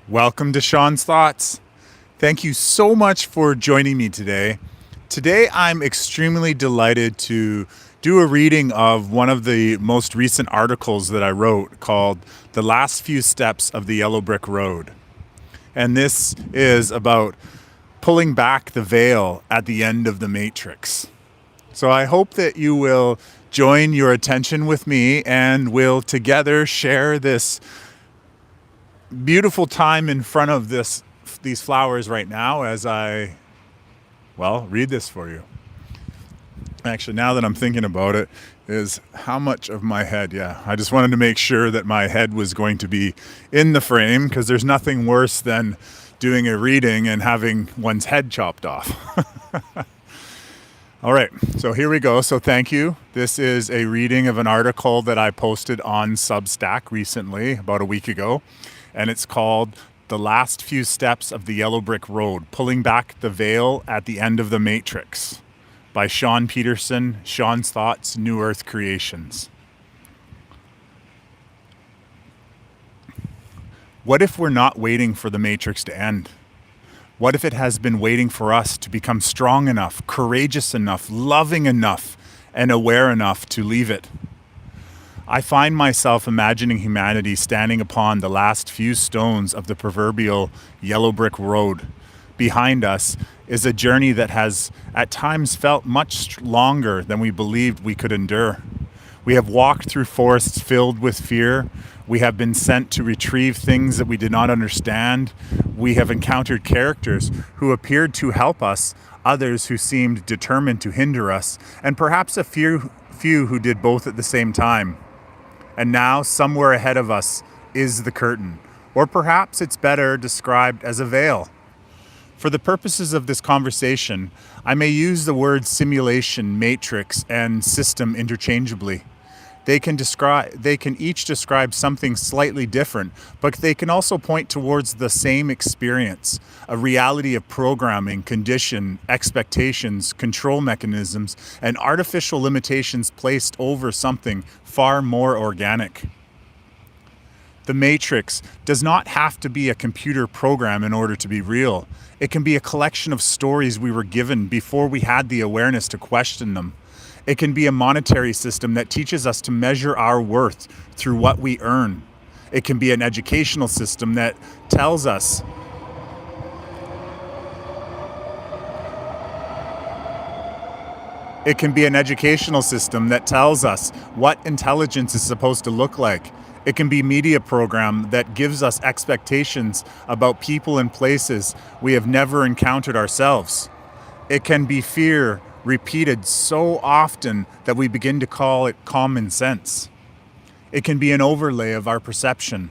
Welcome to Shawn's Thoughts. Thank you so much for joining me today. Today, I'm extremely delighted to do a reading of one of the most recent articles that I wrote called The Last Few Steps of the Yellow Brick Road. And this is about pulling back the veil at the end of the matrix. So I hope that you will join your attention with me and we'll together share this beautiful time in front of these flowers right now as I read this for you. Actually, now that I'm thinking about it, is how much of my head, I just wanted to make sure that my head was going to be in the frame, because there's nothing worse than doing a reading and having one's head chopped off. All right, so here we go. So thank you. This is a reading of an article that I posted on Substack recently, about a week ago. And it's called The Last Few Steps of the Yellow Brick Road, Pulling Back the Veil at the End of the Matrix, by Shawn Peterson, Shawn's Thoughts, New Earth Creations. What if we're not waiting for the Matrix to end? What if it has been waiting for us to become strong enough, courageous enough, loving enough, and aware enough to leave it? I find myself imagining humanity standing upon the last few stones of the proverbial yellow brick road. Behind us is a journey that has at times felt much longer than we believed we could endure. We have walked through forests filled with fear. We have been sent to retrieve things that we did not understand. We have encountered characters who appeared to help us, others who seemed determined to hinder us, and perhaps a few who did both at the same time. And now, somewhere ahead of us is the curtain, or perhaps it's better described as a veil. For the purposes of this conversation, I may use the words simulation, matrix, and system interchangeably. They can each describe something slightly different, but they can also point towards the same experience, a reality of programming, condition, expectations, control mechanisms, and artificial limitations placed over something far more organic. The Matrix does not have to be a computer program in order to be real. It can be a collection of stories we were given before we had the awareness to question them. It can be a monetary system that teaches us to measure our worth through what we earn. It can be an educational system that tells us what intelligence is supposed to look like. It can be a media program that gives us expectations about people and places we have never encountered ourselves. It can be fear repeated so often that we begin to call it common sense. It can be an overlay of our perception.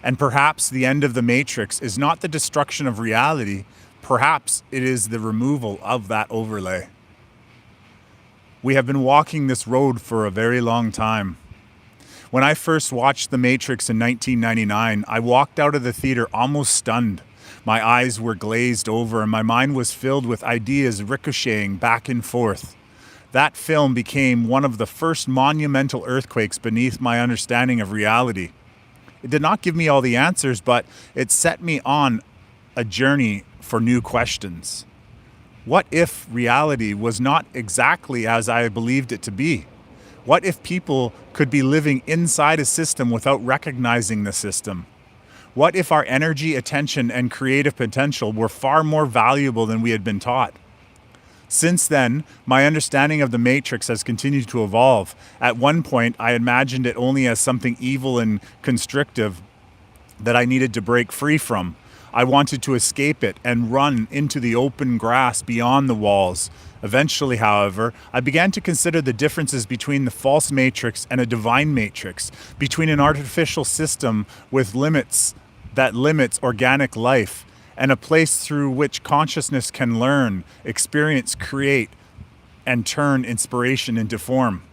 And perhaps the end of the matrix is not the destruction of reality, perhaps it is the removal of that overlay. We have been walking this road for a very long time. When I first watched The Matrix in 1999, I walked out of the theater almost stunned. My eyes were glazed over and my mind was filled with ideas ricocheting back and forth. That film became one of the first monumental earthquakes beneath my understanding of reality. It did not give me all the answers, but it set me on a journey for new questions. What if reality was not exactly as I believed it to be? What if people could be living inside a system without recognizing the system? What if our energy, attention, and creative potential were far more valuable than we had been taught? Since then, my understanding of the Matrix has continued to evolve. At one point, I imagined it only as something evil and constrictive that I needed to break free from. I wanted to escape it and run into the open grass beyond the walls. Eventually, however, I began to consider the differences between the false matrix and a divine matrix, between an artificial system with limits that limits organic life, and a place through which consciousness can learn, experience, create, and turn inspiration into form.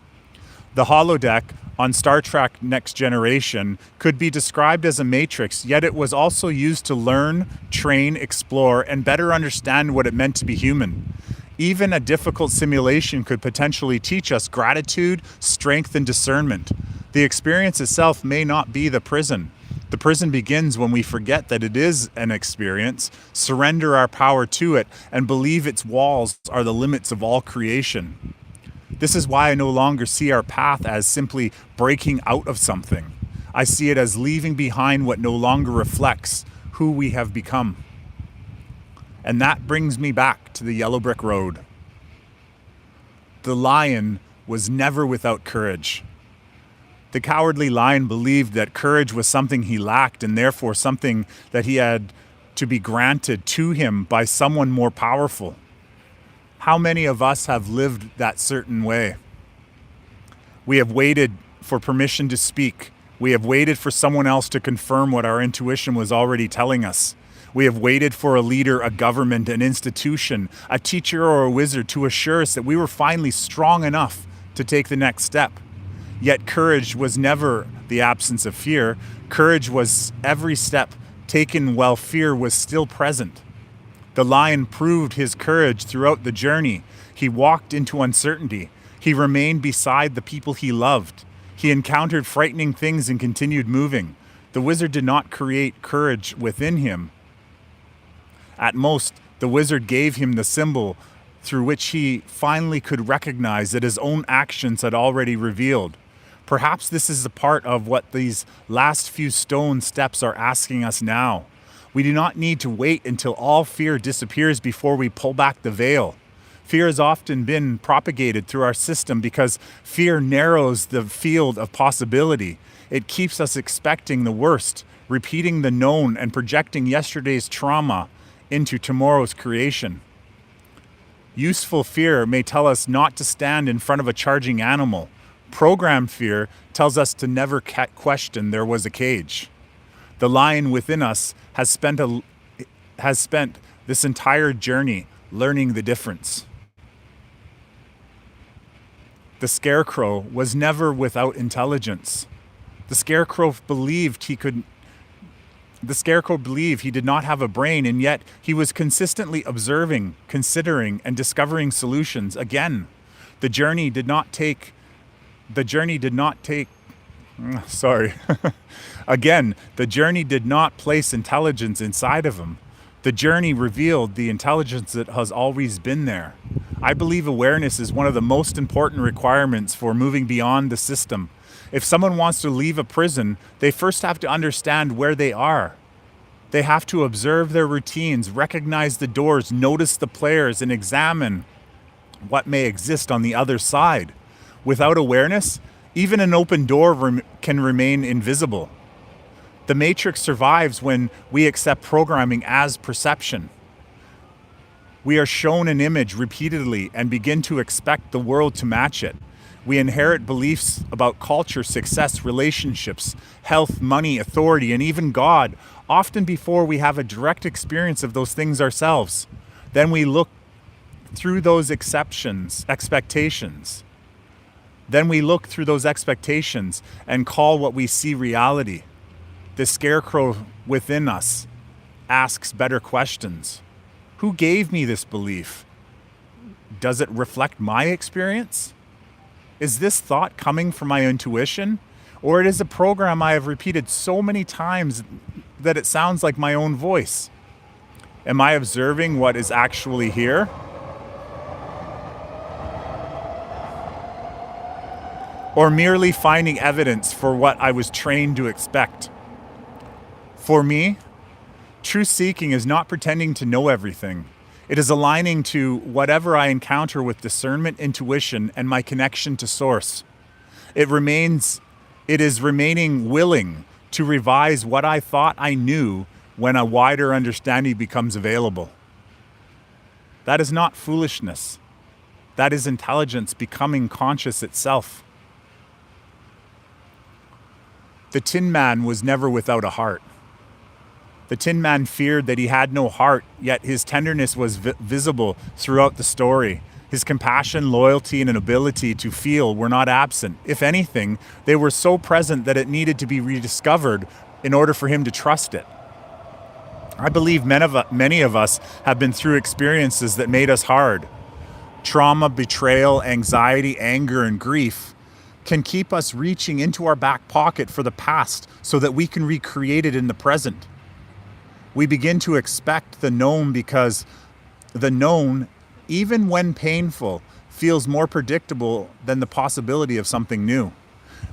The holodeck on Star Trek Next Generation could be described as a matrix, yet it was also used to learn, train, explore, and better understand what it meant to be human. Even a difficult simulation could potentially teach us gratitude, strength, and discernment. The experience itself may not be the prison. The prison begins when we forget that it is an experience, surrender our power to it, and believe its walls are the limits of all creation. This is why I no longer see our path as simply breaking out of something. I see it as leaving behind what no longer reflects who we have become. And that brings me back to the yellow brick road. The lion was never without courage. The cowardly lion believed that courage was something he lacked and therefore something that he had to be granted to him by someone more powerful. How many of us have lived that certain way? We have waited for permission to speak. We have waited for someone else to confirm what our intuition was already telling us. We have waited for a leader, a government, an institution, a teacher, or a wizard to assure us that we were finally strong enough to take the next step. Yet courage was never the absence of fear. Courage was every step taken while fear was still present. The lion proved his courage throughout the journey. He walked into uncertainty. He remained beside the people he loved. He encountered frightening things and continued moving. The wizard did not create courage within him. At most, the wizard gave him the symbol through which he finally could recognize that his own actions had already revealed. Perhaps this is a part of what these last few stone steps are asking us now. We do not need to wait until all fear disappears before we pull back the veil. Fear has often been propagated through our system because fear narrows the field of possibility. It keeps us expecting the worst, repeating the known, and projecting yesterday's trauma into tomorrow's creation. Useful fear may tell us not to stand in front of a charging animal. Programmed fear tells us to never question there was a cage. The lion within us has spent this entire journey learning the difference. The Scarecrow was never without intelligence. The Scarecrow believed he did not have a brain, and yet he was consistently observing, considering, and discovering solutions. Again, the journey did not take Again, the journey did not place intelligence inside of him. The journey revealed the intelligence that has always been there. I believe awareness is one of the most important requirements for moving beyond the system. If someone wants to leave a prison, they first have to understand where they are. They have to observe their routines, recognize the doors, notice the players, and examine what may exist on the other side. Without awareness, even an open door can remain invisible. The matrix survives when we accept programming as perception. We are shown an image repeatedly and begin to expect the world to match it. We inherit beliefs about culture, success, relationships, health, money, authority, and even God, often before we have a direct experience of those things ourselves. Then we look through those expectations. Then we look through those expectations and call what we see reality. The Scarecrow within us asks better questions. Who gave me this belief? Does it reflect my experience? Is this thought coming from my intuition? Or it is a program I have repeated so many times that it sounds like my own voice? Am I observing what is actually here? Or merely finding evidence for what I was trained to expect? For me, truth seeking is not pretending to know everything. It is aligning to whatever I encounter with discernment, intuition, and my connection to source. It is remaining willing to revise what I thought I knew when a wider understanding becomes available. That is not foolishness. That is intelligence becoming conscious itself. The Tin Man was never without a heart. The Tin Man feared that he had no heart, yet his tenderness was visible throughout the story. His compassion, loyalty, and an ability to feel were not absent. If anything, they were so present that it needed to be rediscovered in order for him to trust it. I believe many of us have been through experiences that made us hard. Trauma, betrayal, anxiety, anger, and grief. can keep us reaching into our back pocket for the past so that we can recreate it in the present. We begin to expect the known because the known, even when painful, feels more predictable than the possibility of something new.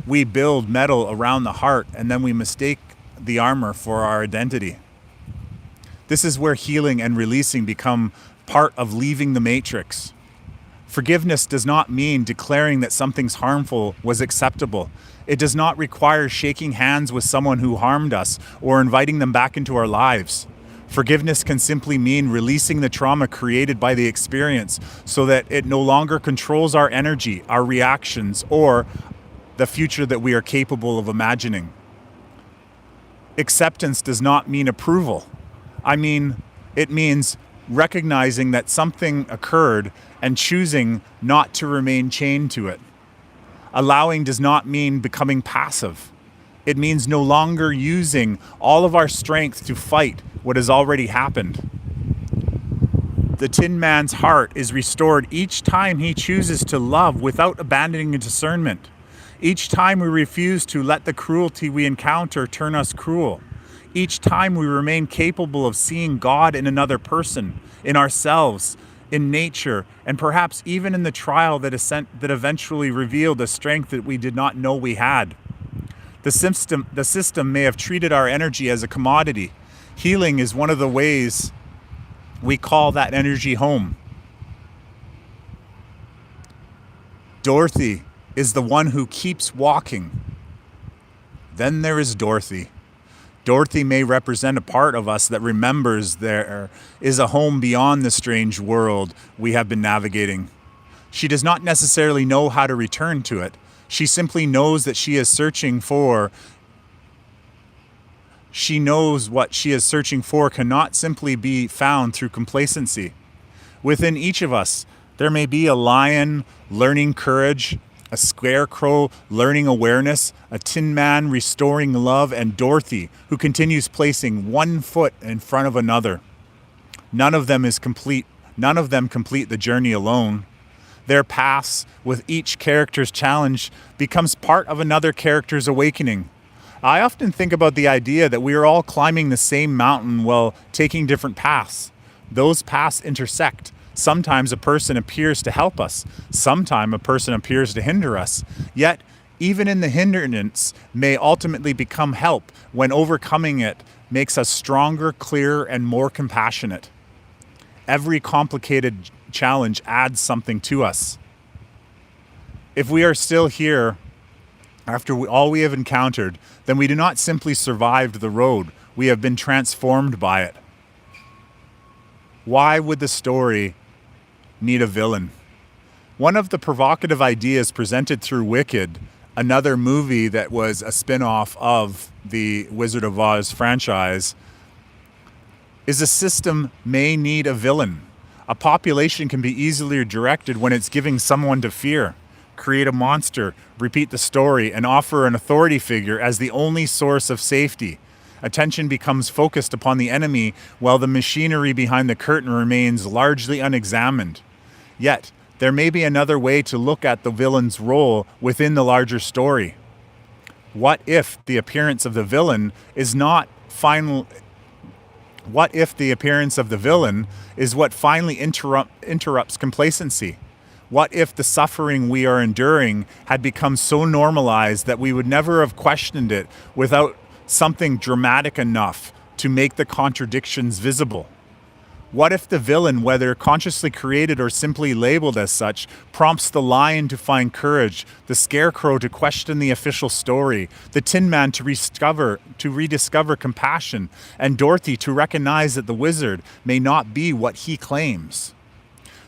We build metal around the heart and then we mistake the armor for our identity. This is where healing and releasing become part of leaving the matrix. Forgiveness does not mean declaring that something's harmful was acceptable. It does not require shaking hands with someone who harmed us or inviting them back into our lives. Forgiveness can simply mean releasing the trauma created by the experience so that it no longer controls our energy, our reactions, or the future that we are capable of imagining. Acceptance does not mean approval. It means recognizing that something occurred and choosing not to remain chained to it. Allowing does not mean becoming passive. It means no longer using all of our strength to fight what has already happened. The Tin Man's heart is restored each time he chooses to love without abandoning discernment. Each time we refuse to let the cruelty we encounter turn us cruel. Each time we remain capable of seeing God in another person, in ourselves, in nature, and perhaps even in the trial that eventually revealed a strength that we did not know we had. The system may have treated our energy as a commodity. Healing is one of the ways we call that energy home. Dorothy is the one who keeps walking. Then there is Dorothy. Dorothy may represent a part of us that remembers there is a home beyond the strange world we have been navigating. She does not necessarily know how to return to it. She simply knows that she knows what she is searching for cannot simply be found through complacency. Within each of us, there may be a lion learning courage, a scarecrow learning awareness, a Tin Man restoring love, and Dorothy who continues placing one foot in front of another. None of them complete the journey alone. Their paths with each character's challenge becomes part of another character's awakening. I often think about the idea that we are all climbing the same mountain while taking different paths. Those paths intersect. Sometimes a person appears to help us. Sometimes a person appears to hinder us. Yet, even in the hindrance may ultimately become help when overcoming it makes us stronger, clearer, and more compassionate. Every complicated challenge adds something to us. If we are still here after all we have encountered, then we do not simply survive the road. We have been transformed by it. Why would the story need a villain? One of the provocative ideas presented through Wicked, another movie that was a spin-off of the Wizard of Oz franchise, is a system may need a villain. A population can be easily directed when it's giving someone to fear. Create a monster, repeat the story, and offer an authority figure as the only source of safety. Attention becomes focused upon the enemy while the machinery behind the curtain remains largely unexamined. Yet, there may be another way to look at the villain's role within the larger story. What if the appearance of the villain is what finally interrupts complacency? What if the suffering we are enduring had become so normalized that we would never have questioned it without something dramatic enough to make the contradictions visible? What if the villain, whether consciously created or simply labeled as such, prompts the lion to find courage, the scarecrow to question the official story, the Tin Man to rediscover compassion, and Dorothy to recognize that the wizard may not be what he claims?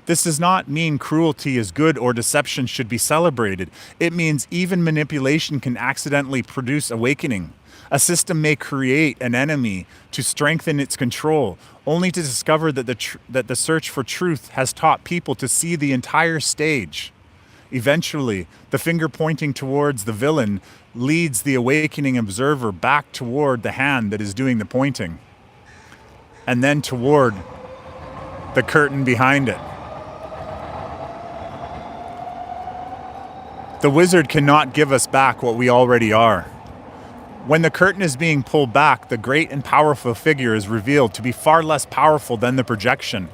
This does not mean cruelty is good or deception should be celebrated. It means even manipulation can accidentally produce awakening. A system may create an enemy to strengthen its control, only to discover that the search for truth has taught people to see the entire stage. Eventually, the finger pointing towards the villain leads the awakening observer back toward the hand that is doing the pointing, and then toward the curtain behind it. The wizard cannot give us back what we already are. When the curtain is being pulled back, the great and powerful figure is revealed to be far less powerful than the projection.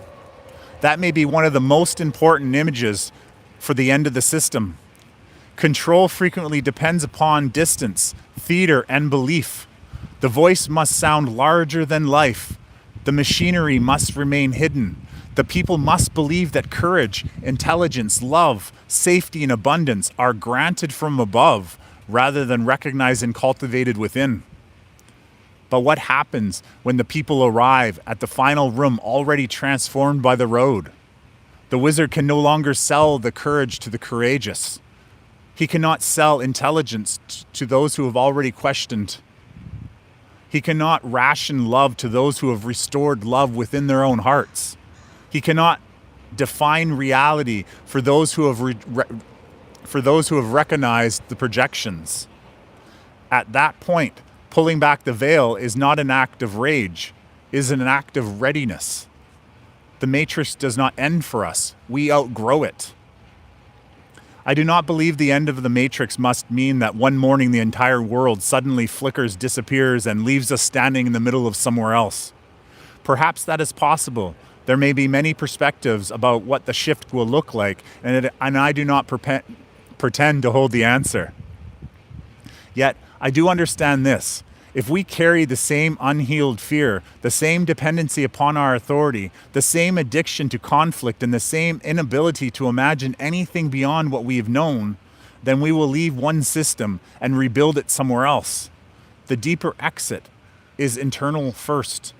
That may be one of the most important images for the end of the system. Control frequently depends upon distance, theater, and belief. The voice must sound larger than life. The machinery must remain hidden. The people must believe that courage, intelligence, love, safety, and abundance are granted from above rather than recognized and cultivated within. But what happens when the people arrive at the final room already transformed by the road? The wizard can no longer sell the courage to the courageous. He cannot sell intelligence to those who have already questioned. He cannot ration love to those who have restored love within their own hearts. He cannot define reality for those who have recognized the projections. At that point, pulling back the veil is not an act of rage, it is an act of readiness. The matrix does not end for us. We outgrow it. I do not believe the end of the matrix must mean that one morning the entire world suddenly flickers, disappears, and leaves us standing in the middle of somewhere else. Perhaps that is possible. There may be many perspectives about what the shift will look like, and I do not pretend to hold the answer. Yet, I do understand this. If we carry the same unhealed fear, the same dependency upon our authority, the same addiction to conflict, and the same inability to imagine anything beyond what we have known, then we will leave one system and rebuild it somewhere else. The deeper exit is internal first.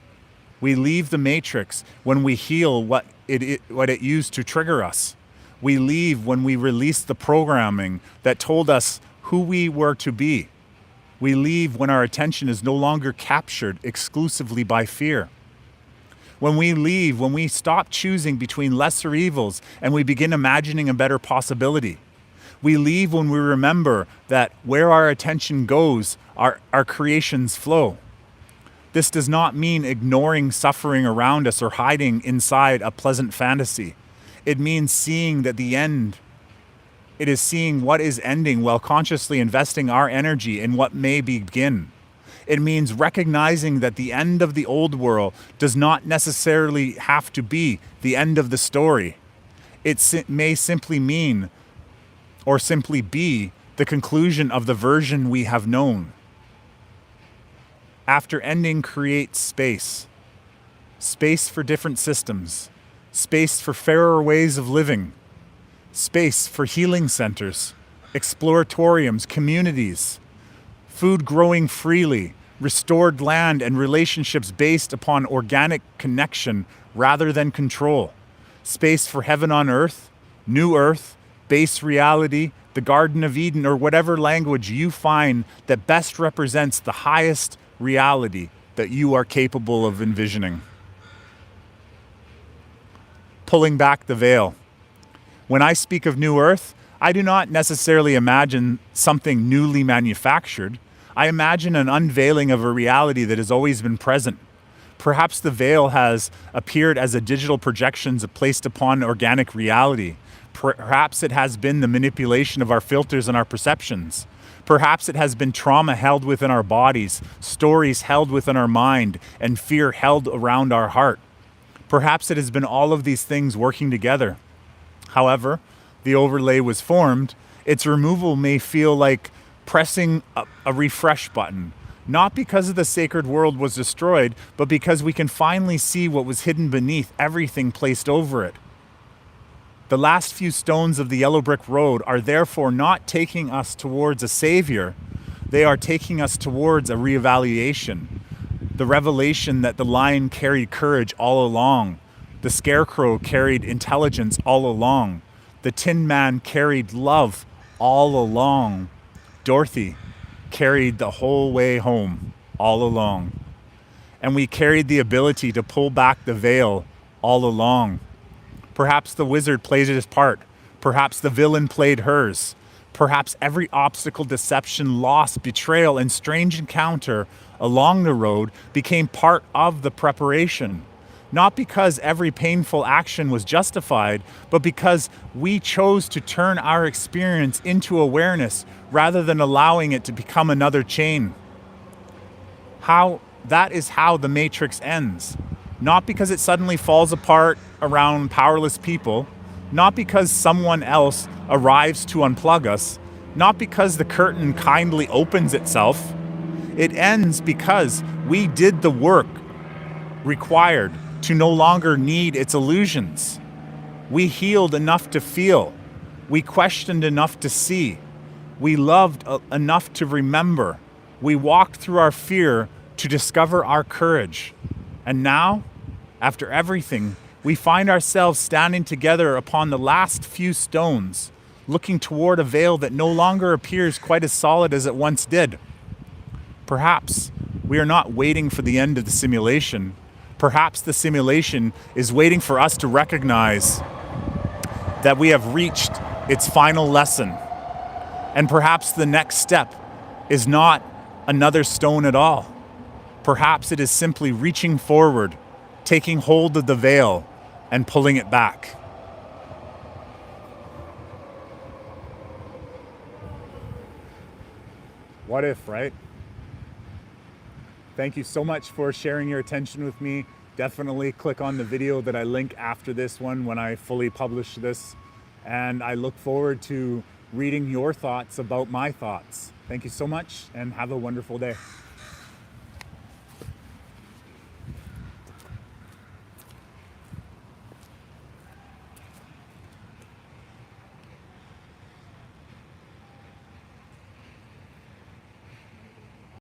We leave the matrix when we heal what it used to trigger us. We leave when we release the programming that told us who we were to be. We leave when our attention is no longer captured exclusively by fear. When we leave, when we stop choosing between lesser evils and we begin imagining a better possibility. We leave when we remember that where our attention goes, our creations flow. This does not mean ignoring suffering around us or hiding inside a pleasant fantasy. It means seeing that the end. It is seeing what is ending while consciously investing our energy in what may begin. It means recognizing that the end of the old world does not necessarily have to be the end of the story. It may simply mean, or simply be, the conclusion of the version we have known. After ending creates space. Space for different systems. Space for fairer ways of living. Space for healing centers, exploratoriums, communities, food growing freely, restored land and relationships based upon organic connection rather than control. Space for heaven on earth, new earth, base reality, the Garden of Eden, or whatever language you find that best represents the highest reality that you are capable of envisioning. Pulling back the veil. When I speak of New Earth, I do not necessarily imagine something newly manufactured. I imagine an unveiling of a reality that has always been present. Perhaps the veil has appeared as a digital projections placed upon organic reality. Perhaps it has been the manipulation of our filters and our perceptions. Perhaps it has been trauma held within our bodies, stories held within our mind, and fear held around our heart. Perhaps it has been all of these things working together. However, the overlay was formed. Its removal may feel like pressing a refresh button, not because the sacred world was destroyed, but because we can finally see what was hidden beneath everything placed over it. The last few stones of the yellow brick road are therefore not taking us towards a savior. They are taking us towards a reevaluation. The revelation that the lion carried courage all along. The Scarecrow carried intelligence all along. The Tin Man carried love all along. Dorothy carried the whole way home all along. And we carried the ability to pull back the veil all along. Perhaps the wizard played his part. Perhaps the villain played hers. Perhaps every obstacle, deception, loss, betrayal, and strange encounter along the road became part of the preparation. Not because every painful action was justified, but because we chose to turn our experience into awareness rather than allowing it to become another chain. That is how the Matrix ends. Not because it suddenly falls apart around powerless people, not because someone else arrives to unplug us, not because the curtain kindly opens itself. It ends because we did the work required to no longer need its illusions. We healed enough to feel. We questioned enough to see. We loved enough to remember. We walked through our fear to discover our courage. And now, after everything, we find ourselves standing together upon the last few stones, looking toward a veil that no longer appears quite as solid as it once did. Perhaps we are not waiting for the end of the simulation. Perhaps the simulation is waiting for us to recognize that we have reached its final lesson. And perhaps the next step is not another stone at all. Perhaps it is simply reaching forward, taking hold of the veil, and pulling it back. What if, right? Thank you so much for sharing your attention with me. Definitely click on the video that I link after this one when I fully publish this. And I look forward to reading your thoughts about my thoughts. Thank you so much and have a wonderful day.